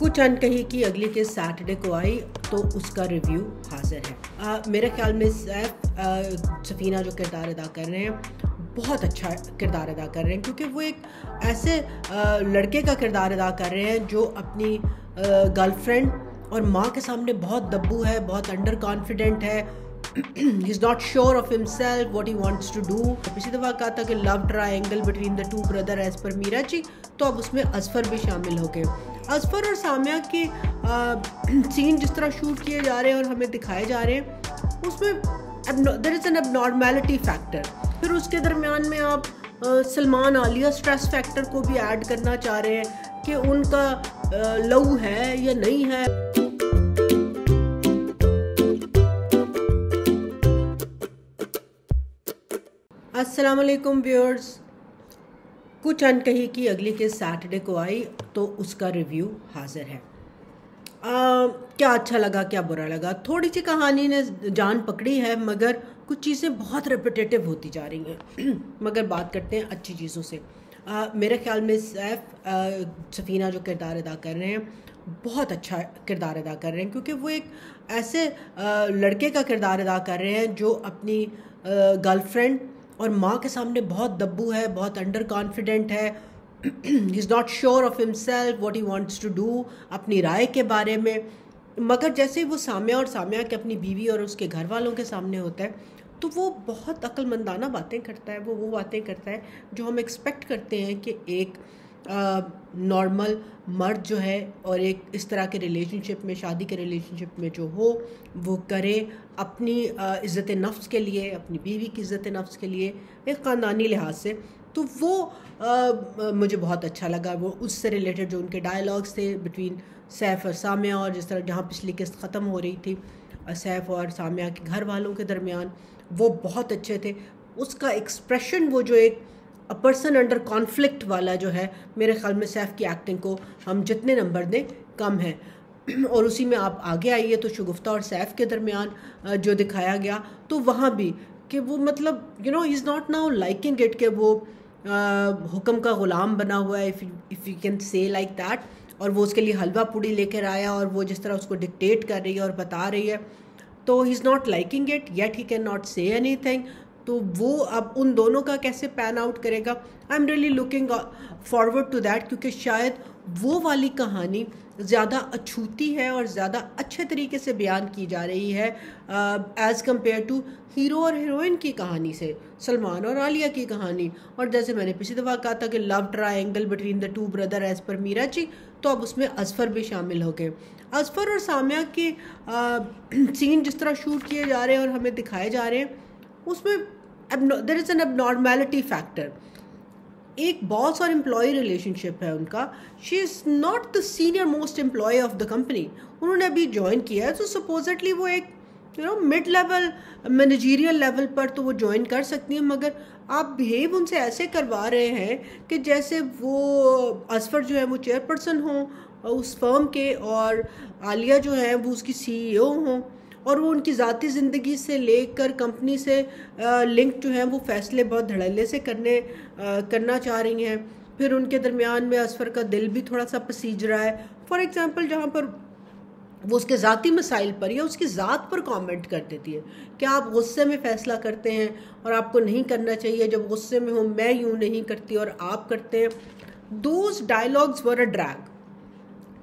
कुछ अनकही की अगली किस्त सैटरडे को आई तो उसका रिव्यू हाजिर है। मेरे ख्याल में सैफ सफीना जो किरदार अदा कर रहे हैं बहुत अच्छा किरदार अदा कर रहे हैं, क्योंकि वो एक ऐसे लड़के का किरदार अदा कर रहे हैं जो अपनी गर्लफ्रेंड और माँ के सामने बहुत दब्बू है, बहुत अंडर कॉन्फिडेंट है। He is not sure of himself what he wants to do. पिछली दफ़ा कहा था कि love triangle between the two brother edge पर मीरा जी, तो अब उसमें असफर भी शामिल हो गए। असफर और सामिया के सीन जिस तरह शूट किए जा रहे हैं और हमें दिखाए जा रहे हैं, उसमें there is an abnormality factor. फिर उसके दरमियान में आप सलमान आलिया स्ट्रेस फैक्टर को भी ऐड करना चाह रहे हैं कि उनका लव है या नहीं है। अस्सलाम वालेकुम व्यूअर्स, कुछ अनकही की अगली किस्त सैटरडे को आई तो उसका रिव्यू हाजिर है। क्या अच्छा लगा क्या बुरा लगा, थोड़ी सी कहानी ने जान पकड़ी है, मगर कुछ चीज़ें बहुत रिपीटेटिव होती जा रही हैं। मगर बात करते हैं अच्छी चीज़ों से। मेरे ख्याल में सैफ सफीना जो किरदार अदा कर रहे हैं बहुत अच्छा किरदार अदा कर रहे हैं, क्योंकि वो एक ऐसे लड़के का किरदार अदा कर रहे हैं जो अपनी गर्लफ्रेंड और माँ के सामने बहुत दब्बू है, बहुत अंडर कॉन्फिडेंट है। He is not sure of himself what he wants to do, अपनी राय के बारे में। मगर जैसे वो सामिया और सामिया के अपनी बीवी और उसके घर वालों के सामने होता है तो वो बहुत अक्लमंदाना बातें करता है। वो बातें करता है जो हम एक्सपेक्ट करते हैं कि एक नॉर्मल मर्द जो है और एक इस तरह के रिलेशनशिप में, शादी के रिलेशनशिप में जो हो, वो करे अपनी इज़्ज़त नफ्स के लिए, अपनी बीवी की इज़्ज़त नफ्स के लिए, एक ख़ानदानी लिहाज से। तो वो मुझे बहुत अच्छा लगा। वो उससे रिलेटेड जो उनके डायलॉग्स थे बिटवीन सैफ और सामिया, और जिस तरह जहाँ पिछली किस्त ख़त्म हो रही थी सैफ और सामिया के घर वालों के दरमियान, वो बहुत अच्छे थे। उसका एक्सप्रेशन, वो जो एक पर्सन अंडर कॉन्फ्लिक्ट वाला जो है, मेरे ख्याल में सैफ की एक्टिंग को हम जितने नंबर दें कम है। और उसी में आप आगे आइए तो शगुफ्ता और सैफ के दरमियान जो दिखाया गया, तो वहाँ भी कि वो मतलब ही is not now liking it कि वो हुक्म का ग़ुलाम बना हुआ है, if you can say like that. और वो उसके लिए हलवा पूड़ी लेकर आया और वो जिस तरह उसको डिक्टेट कर रही है और बता रही है, तो ही is not liking it yet he can not say anything. तो वो अब उन दोनों का कैसे पैन आउट करेगा, I am really looking forward to that, क्योंकि शायद वो वाली कहानी ज़्यादा अछूती है और ज़्यादा अच्छे तरीके से बयान की जा रही है एज़ कम्पेयर टू हीरो और हीरोइन की कहानी से, सलमान और आलिया की कहानी। और जैसे मैंने पिछली दफ़ा कहा था कि love triangle between the two brother edge पर मीरा जी, तो अब उसमें असफर भी शामिल हो गए। असफर और सामिया के सीन जिस तरह शूट किए जा रहे हैं और हमें दिखाए जा रहे हैं, उसमें there is an abnormality factor. एक बॉस और एम्प्लॉय रिलेशनशिप है उनका। She is not the senior most employee of the company. उन्होंने अभी ज्वाइन किया है, तो सपोजिटली वो एक मिड लेवल मैनेजरियल लेवल पर तो वो ज्वाइन कर सकती हैं, मगर आप बिहेव उनसे ऐसे करवा रहे हैं कि जैसे वो असफर जो है वो चेयरपर्सन हों उस फर्म के, और आलिया जो है वो उसकी CEO हों, और वो उनकी ज़ाती ज़िंदगी से लेकर कंपनी से लिंक जो है वो फ़ैसले बहुत धड़ल्ले से करना चाह रही हैं। फिर उनके दरमियान में असफर का दिल भी थोड़ा सा पसीज रहा है। फॉर एग्ज़ाम्पल, जहाँ पर वो उसके ज़ाती मसाइल पर या उसकी ज़ात पर कमेंट कर देती है कि आप गुस्से में फ़ैसला करते हैं और आपको नहीं करना चाहिए, जब गुस्से में हो मैं यूँ नहीं करती और आप करते हैं। Those dialogues were a drag.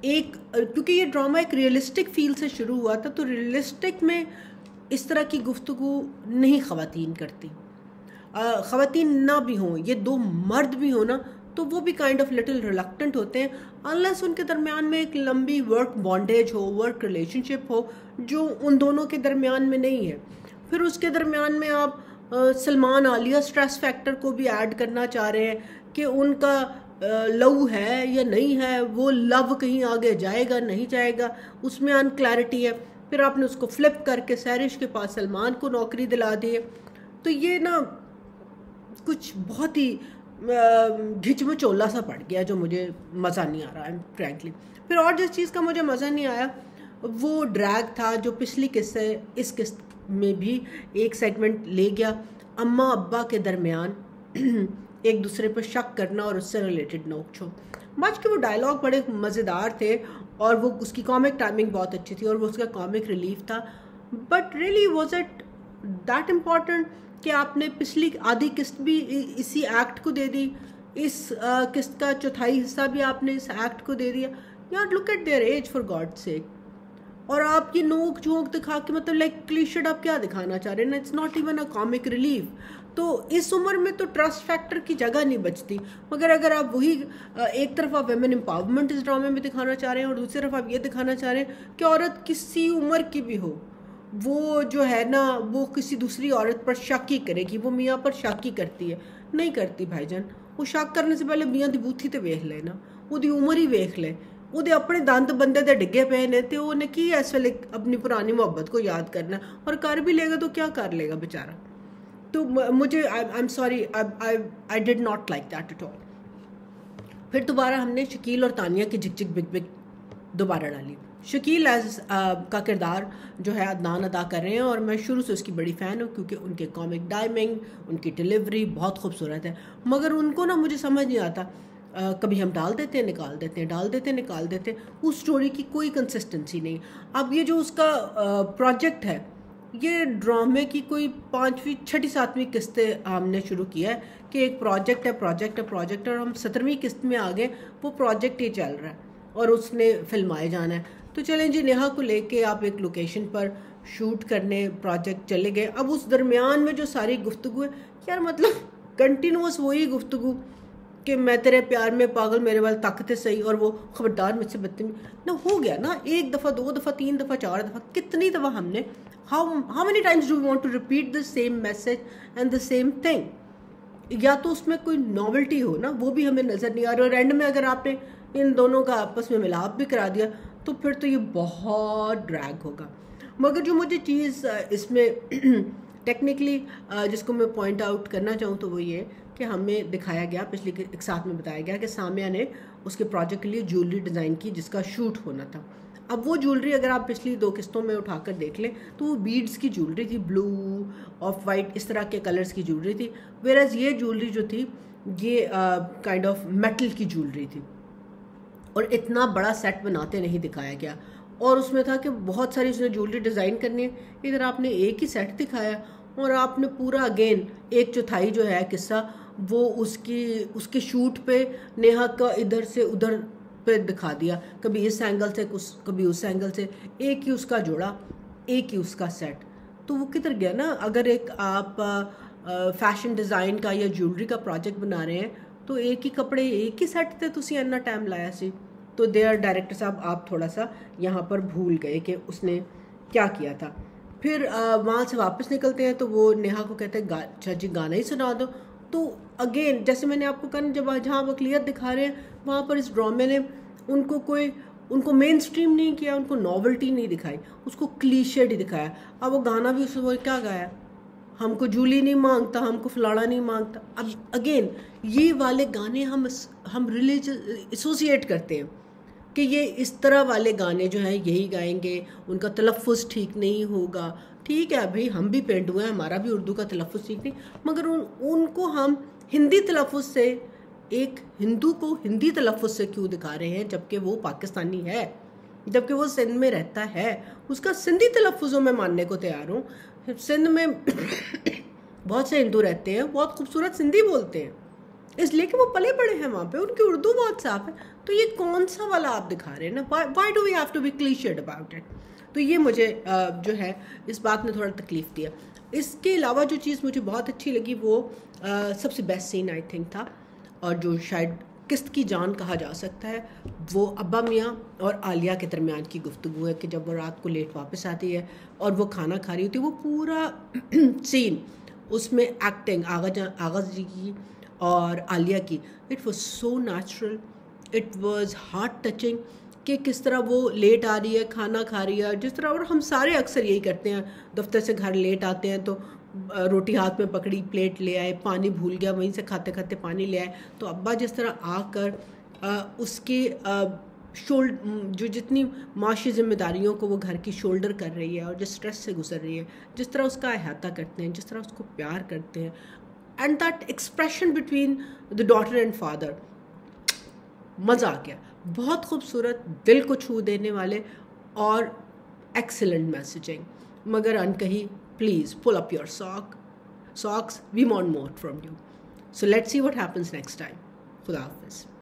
क्योंकि ये ड्रामा एक रियलिस्टिक फील से शुरू हुआ था, तो रियलिस्टिक में इस तरह की गुफ्तगू नहीं ख़वातीन करती। ख़वातीन ना भी हों, ये दो मर्द भी हो ना, तो वो भी काइंड ऑफ लिटिल रिलक्टेंट होते हैं, अनलेस उनके दरमियान में एक लंबी वर्क बॉन्डेज हो, वर्क रिलेशनशिप हो, जो उन दोनों के दरमियान में नहीं है। फिर उसके दरमियान में आप सलमान आलिया स्ट्रेस फैक्टर को भी ऐड करना चाह रहे हैं कि उनका लव है या नहीं है, वो लव कहीं आगे जाएगा नहीं जाएगा, उसमें अनक्लैरिटी है। फिर आपने उसको फ्लिप करके सैरिश के पास सलमान को नौकरी दिला दी है। तो ये ना कुछ बहुत ही घिचमचोला सा पड़ गया, जो मुझे मज़ा नहीं आ रहा है फ्रैंकली। फिर और जिस चीज़ का मुझे मज़ा नहीं आया वो ड्रैग था जो पिछली किस्त से इस किस्त में भी एक सेगमेंट ले गया, अम्मा अब्बा के दरमियान एक दूसरे पर शक करना और उससे रिलेटेड नोक झोंक। मच के वो डायलॉग बड़े मज़ेदार थे और वो उसकी कॉमिक टाइमिंग बहुत अच्छी थी और वो उसका कॉमिक रिलीफ था। But really was it that important कि आपने पिछली आधी किस्त भी इसी एक्ट को दे दी, इस किस्त का चौथाई हिस्सा भी आपने इस एक्ट को दे दिया? यार look at their age for God sake. और आप ये नोक झोंक दिखा के मतलब लाइक क्लीशेड आप क्या दिखाना चाह रहे हैं ना, it's not even a comic relief. तो इस उम्र में तो ट्रस्ट फैक्टर की जगह नहीं बचती। मगर अगर आप वही एक तरफ आप वेमेन एम्पावरमेंट इस ड्रामे में दिखाना चाह रहे हैं और दूसरी तरफ आप ये दिखाना चाह रहे हैं कि औरत किसी उम्र की भी हो, वो जो है ना वो किसी दूसरी औरत पर शक ही करेगी, वो मियाँ पर शक ही करती है। नहीं करती भाईजान। वो शक करने से पहले मियाँ दी बूथी तो वेख ले ना, ਉਹਦੀ उम्र ही वेख ले, ਉਹਦੇ अपने दंद बंदे ते डिगे पे ने तो उन्हें की इस वेले अपनी पुरानी मोहब्बत को याद करना, और कर भी लेगा तो क्या कर लेगा बेचारा। तो मुझे I am sorry, I did not like that at all. फिर दोबारा हमने शकील और तानिया की झिक झिक बिग बिग दोबारा डाली। शकील एज का किरदार जो है अदनान अदा कर रहे हैं और मैं शुरू से उसकी बड़ी फ़ैन हूँ क्योंकि उनके कॉमिक टाइमिंग, उनकी डिलीवरी बहुत खूबसूरत है। मगर उनको ना मुझे समझ नहीं आता, कभी हम डाल देते हैं निकाल देते हैं, डाल देते हैं निकाल देते हैं, उस स्टोरी की कोई कंसिस्टेंसी नहीं। अब ये जो उसका प्रोजेक्ट है, ये ड्रामे की कोई 5वीं 6ठी 7वीं किस्तें हमने शुरू किया है कि एक प्रोजेक्ट है और हम 17वीं किस्त में आ गए, वो प्रोजेक्ट ही चल रहा है और उसने फिल्माए जाना है। तो चलें जी, नेहा को लेके आप एक लोकेशन पर शूट करने प्रोजेक्ट चले गए। अब उस दरमियान में जो सारी गुफ्तगू है यार, मतलब कंटिन्यूस वही गुफ्तगू कि मैं तेरे प्यार में पागल, मेरे वाल ताकते सही, और वो खबरदार मुझसे बदतमीज ना हो गया ना। 1 दफ़ा 2 दफ़ा 3 दफ़ा 4 दफ़ा, कितनी दफ़ा हमने how many times do we want to repeat the same message and the same thing. या तो उसमें कोई नॉवेल्टी हो ना, वो भी हमें नज़र नहीं आ रही। और एंड में अगर आपने इन दोनों का आपस में मिलाप भी करा दिया तो फिर तो ये बहुत ड्रैग होगा। मगर जो मुझे चीज़ इसमें टेक्निकली जिसको मैं पॉइंट आउट करना चाहूँ तो वो ये कि हमें दिखाया गया, पिछले एक साथ में बताया गया कि सामिया ने उसके प्रोजेक्ट के लिए ज्वेलरी डिज़ाइन की जिसका शूट होना था। अब वो ज्वेलरी अगर आप पिछली 2 किस्तों में उठाकर देख लें तो वो बीड्स की ज्वेलरी थी, ब्लू ऑफ वाइट इस तरह के कलर्स की ज्वेलरी थी। वेराज ये ज्वेलरी जो थी ये काइंड ऑफ मेटल की ज्वेलरी थी और इतना बड़ा सेट बनाते नहीं दिखाया गया। और उसमें था कि बहुत सारी उसने ज्वेलरी डिज़ाइन करनी है, इधर आपने एक ही सेट दिखाया और आपने पूरा अगेन 1/4 जो है किस्सा वो उसके शूट पे नेहा का इधर से उधर पे दिखा दिया, कभी इस एंगल से कभी उस एंगल से, एक ही उसका जोड़ा, एक ही उसका सेट। तो वो किधर गया ना। अगर एक आप फैशन डिज़ाइन का या ज्वेलरी का प्रोजेक्ट बना रहे हैं तो एक ही कपड़े एक ही सेट थे, तुसी इन्ना टाइम लाया सी। तो देयर डायरेक्टर साहब आप थोड़ा सा यहाँ पर भूल गए कि उसने क्या किया था। फिर वहाँ से वापस निकलते हैं तो वो नेहा को कहते हैं अच्छा जी गाना ही सुना दो। तो अगेन जैसे मैंने आपको कहा, जब जहाँ वो क्लियर दिखा रहे हैं वहाँ पर इस ड्रामे ने उनको मेन स्ट्रीम नहीं किया, उनको नॉवेल्टी नहीं दिखाई, उसको क्लीशेड ही दिखाया। अब वो गाना भी उसमें क्या गाया, हमको जूली नहीं मांगता, हमको फलाना नहीं मांगता। अब अगेन ये वाले गाने हम रिलीजियस एसोसिएट करते हैं कि ये इस तरह वाले गाने जो हैं यही गाएंगे, उनका तलफ़ुज़ ठीक नहीं होगा। ठीक है भाई, हम भी पेंट हुए हैं, हमारा भी उर्दू का तलफ़ुज़ ठीक नहीं, मगर उनको हम हिंदी तलफ़ुज़ से, एक हिंदू को हिंदी तलफ़ुज़ से क्यों दिखा रहे हैं जबकि वो पाकिस्तानी है, जबकि वो सिंध में रहता है। उसका सिंधी तलफ़ुज़ों में मानने को तैयार हूँ। सिंध में बहुत से हिंदू रहते हैं, बहुत खूबसूरत सिंधी बोलते हैं, इसलिए कि वो पले बड़े हैं वहाँ पे, उनकी उर्दू बहुत साफ है। तो ये कौन सा वाला आप दिखा रहे हैं ना, why do we have to be clichéd about it. तो ये मुझे जो है इस बात ने थोड़ा तकलीफ़ दिया। इसके अलावा जो चीज़ मुझे बहुत अच्छी लगी वो सबसे बेस्ट सीन आई थिंक था, और जो शायद किस्त की जान कहा जा सकता है, वो अब्बा मियाँ और आलिया के दरमियान की गुफ्तगू है कि जब वो रात को लेट वापस आती है और वो खाना खा रही होती है, वो पूरा सीन उसमें एक्टिंग आगाज़ जी की और आलिया की, it was so natural, it was heart touching कि किस तरह वो लेट आ रही है, खाना खा रही है, जिस तरह, और हम सारे अक्सर यही करते हैं, दफ्तर से घर लेट आते हैं तो रोटी हाथ में पकड़ी, प्लेट ले आए, पानी भूल गया, वहीं से खाते खाते पानी ले आए। तो अब्बा जिस तरह आकर उसके जो जितनी माशी जिम्मेदारियों को वो घर की शोल्डर कर रही है और जिस स्ट्रेस से गुजर रही है, जिस तरह उसका अहाता करते हैं, जिस तरह उसको प्यार करते हैं, and that expression between the daughter and father, मज़ा आ गया, बहुत खूबसूरत, दिल को छू देने वाले और एक्सीलेंट मैसेजिंग। मगर अनकही, please pull up your socks, we want more from you. So let's see what happens next time. खुदा हाफिज़।